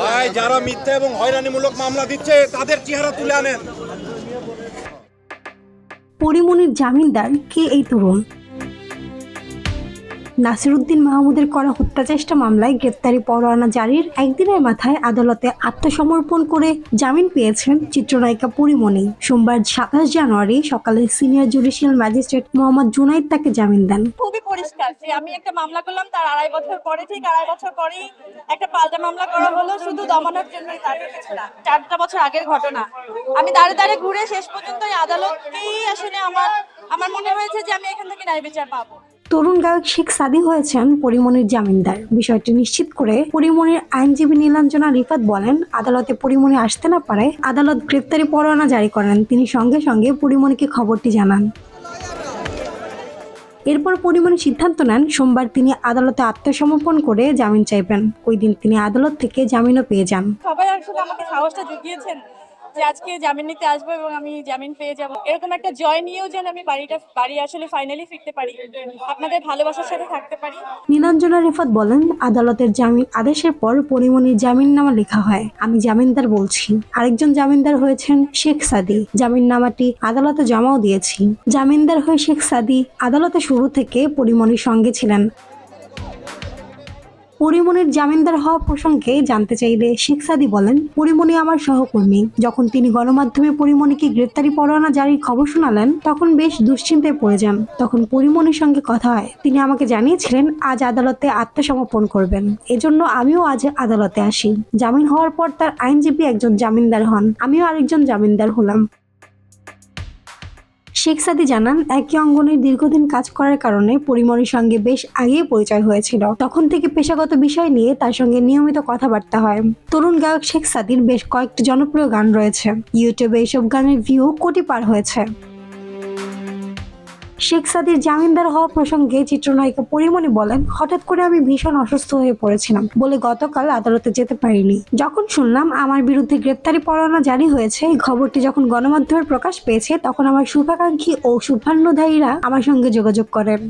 ভাই যারা মিথ্যা এবং হয়রানিমূলক মামলা দিচ্ছে তাদের চেহারা তুলে আনেন। পরিমনির জামিনদার কে এই তরুণ? নাসিরউদ্দিন মাহমুদের করা হত্যা চেষ্টা মামলায় গ্রেপ্তারি পরোয়ানা জারির একদিনের মাথায় আদালতে আত্মসমর্পণ করে জামিন পেয়েছেন চিত্রনায়িকা পরিমনি। সোমবার 27 জানুয়ারি সকালে senior judicial magistrate Mohammad Junaid তাকে জামিন দেন। খুবই পরিষ্কার যে আমি একটা মামলা করলাম, তার 2.5 বছর পরে, ঠিক 2.5 বছর পরেই একটা পাল্টা মামলা করা হলো শুধু দমানোর জন্যই। তার কিছু না, 4টা বছর আগের ঘটনা। আমি দাঁড়ে দাঁড়ে ঘুরে শেষ পর্যন্ত এই আদালতকেই আসলে আমার মনে হয়েছে যে আমি এখান থেকে ন্যায় বিচার পাবো। তরুণ গায়ক শেখ সাদী হয়েছেন পরিমনির জামিনদার। বিষয়টি নিশ্চিত করে পরিমনির আইনজীবী নীলাঞ্জনা রিফাত বলেন, আদালতে পরিমনি আসতে না পারে আদালত গ্রেপ্তারি পরোয়ানা জারি করেন। তিনি সঙ্গে সঙ্গে পরিমনিকে খবরটি জানান। এরপর পরিমনি সিদ্ধান্ত নেন সোমবার তিনি আদালতে আত্মসমর্পণ করে জামিন চাইবেন। ওই দিন তিনি আদালত থেকে জামিনও পেয়ে যান। সবাই আসলে আমাকে সাহসটা জুগিয়েছেন যে আজকে জামিন নিতে আসবো এবং আমি জামিন পেয়ে যাব। এরকম একটা জয় নিয়েও যেন আমি বাড়ি আসলে ফাইনালি ফিরতে পারি, আপনাদের ভালোবাসার সাথে থাকতে পারি। নীলাঞ্জনা রিফাত বলেন, আদালতের জামিন আদেশের পর পরিমনির জামিননামা লেখা হয়। আমি জামিনদার বলছি। আরেকজন জামিনদার হয়েছেন শেখ সাদী। জামিননামাটি আদালতে জমাও দিয়েছি। জামিনদার হয়ে শেখ সাদী আদালতে শুরু থেকে পরিমনির সঙ্গে ছিলেন। পরিমনির জামিনদার হওয়া প্রসঙ্গে জানতে চাইলে শেখ সাদী বলেন, পরিমনি আমার সহকর্মী। যখন তিনি গণমাধ্যমে পরিমনিকে গ্রেপ্তারি পরোয়ানা জারির খবর শোনালেন তখন বেশ দুশ্চিন্তায় পড়ে যান। তখন পরিমনির সঙ্গে কথা হয়। তিনি আমাকে জানিয়েছিলেন আজ আদালতে আত্মসমর্পণ করবেন। এজন্য আমিও আজ আদালতে আসি। জামিন হওয়ার পর তার আইনজীবী একজন জামিনদার হন, আমিও আরেকজন জামিনদার হলাম। শেখ সাদী জানান, একই অঙ্গনে দীর্ঘদিন কাজ করার কারণে পরিমনির সঙ্গে বেশ আগেই পরিচয় হয়েছিল। তখন থেকে পেশাগত বিষয় নিয়ে তার সঙ্গে নিয়মিত কথাবার্তা হয়। তরুণ গায়ক শেখ সাদীর বেশ কয়েকটি জনপ্রিয় গান রয়েছে। ইউটিউবে এসব গানের ভিউ কোটি পার হয়েছে। শেখ সাদীর জামিনদার হওয়া প্রসঙ্গে চিত্রনায়িকা পরিমনি বলেন, হঠাৎ করে আমি ভীষণ অসুস্থ হয়ে পড়েছিলাম বলে গতকাল আদালতে যেতে পারিনি। যখন শুনলাম আমার বিরুদ্ধে গ্রেপ্তারি পরোয়ানা জারি হয়েছে, এই খবরটি যখন গণমাধ্যমে প্রকাশ পেয়েছে তখন আমার শুভাকাঙ্ক্ষী ও শুভান্নধায়ীরা আমার সঙ্গে যোগাযোগ করেন।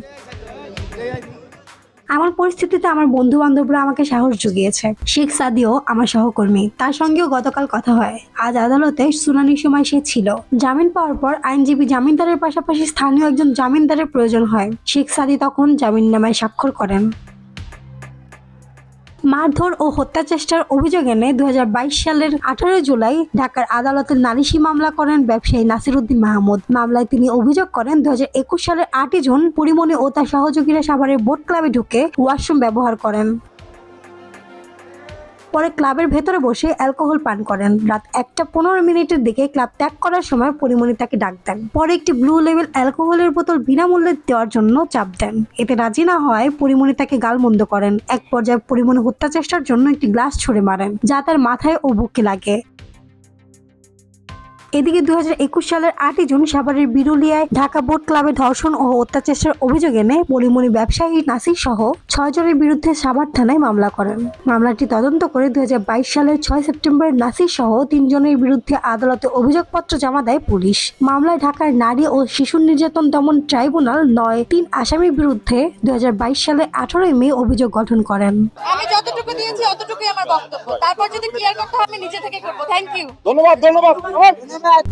আমার পরিস্থিতিতে আমার বন্ধু বান্ধবরা আমাকে সাহস জুগিয়েছে। শেখ সাদীও আমার সহকর্মী, তার সঙ্গেও গতকাল কথা হয়। আজ আদালতে শুনানির সময় সে ছিল। জামিন পাওয়ার পর আইনজীবী জামিনদারের পাশাপাশি স্থানীয় একজন জামিনদারের প্রয়োজন হয়। শেখ সাদী তখন জামিননামায় স্বাক্ষর করেন। মারধর ও হত্যা চেষ্টার অভিযোগ এনে 2022 সালের 18 জুলাই ঢাকার আদালতে নালিশি মামলা করেন ব্যবসায়ী নাসিরউদ্দিন মাহমুদ। মামলায় তিনি অভিযোগ করেন 2021 সালের 8 জুন পরিমনি ও তার সহযোগীরা সাভারের বোট ক্লাবে ঢুকে ওয়াশরুম ব্যবহার করেন। পরে ক্লাবের ভেতরে বসে অ্যালকোহল পান করেন। রাত 1:15 দিকে ক্লাব ত্যাগ করার সময় পরিমনি তাকে ডাক দেন। পরে একটি ব্লু লেভেল অ্যালকোহলের বোতল বিনামূল্যে দেওয়ার জন্য চাপ দেন। এতে রাজি না হওয়ায় পরিমনি তাকে গালমন্দ করেন। এক পর্যায়ে পরিমনি হত্যা চেষ্টার জন্য একটি গ্লাস ছুঁড়ে মারেন, যা তার মাথায় ও বুকে লাগে। এদিকে 2021 সালের 8 জুন সাভারের বিরুলিয়ায় ঢাকা বোট ক্লাবে ধর্ষণ ও হত্যা চেষ্টার অভিযোগ এনে পরিমনি ব্যবসায়ী নাসির সহ 6 জনের বিরুদ্ধে সাভার থানায় মামলা করেন। মামলাটি তদন্ত করে 2022 সালের 6 সেপ্টেম্বর নাসির সহ 3 জনের বিরুদ্ধে আদালতে অভিযোগপত্র জমা দেয় পুলিশ। মামলায় ঢাকার নারী ও শিশু নির্যাতন দমন ট্রাইব্যুনাল 3 আসামির বিরুদ্ধে 2022 সালের 18 মে অভিযোগ গঠন করেন। আমি যতটুকু দিয়েছি অতটুকুই আমার বক্তব্য, তারপর যদি ক্লিয়ার করতে হয় আমি নিজে থেকে করব। Thank you. ধন্যবাদ।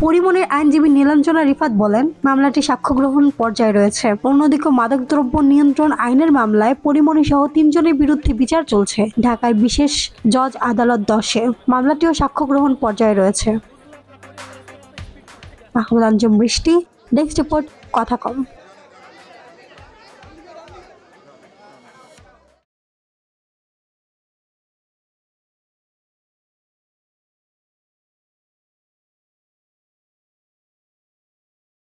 পরিমনির আইনজীবী নীলাঞ্জনা রিফাত বলেন, মামলাটি সাক্ষ্য গ্রহণ পর্যায়ে রয়েছে। অন্যদিকে মাদকদ্রব্য নিয়ন্ত্রণ আইনের মামলায় পরিমনি সহ 3 জনের বিরুদ্ধে বিচার চলছে ঢাকার বিশেষ জজ আদালত 10-এ। মামলাটিও সাক্ষ্য গ্রহণ পর্যায়ে রয়েছে। মাহমুদ আঞ্জুম বৃষ্টি, ডেস্ক রিপোর্ট, কথা কম।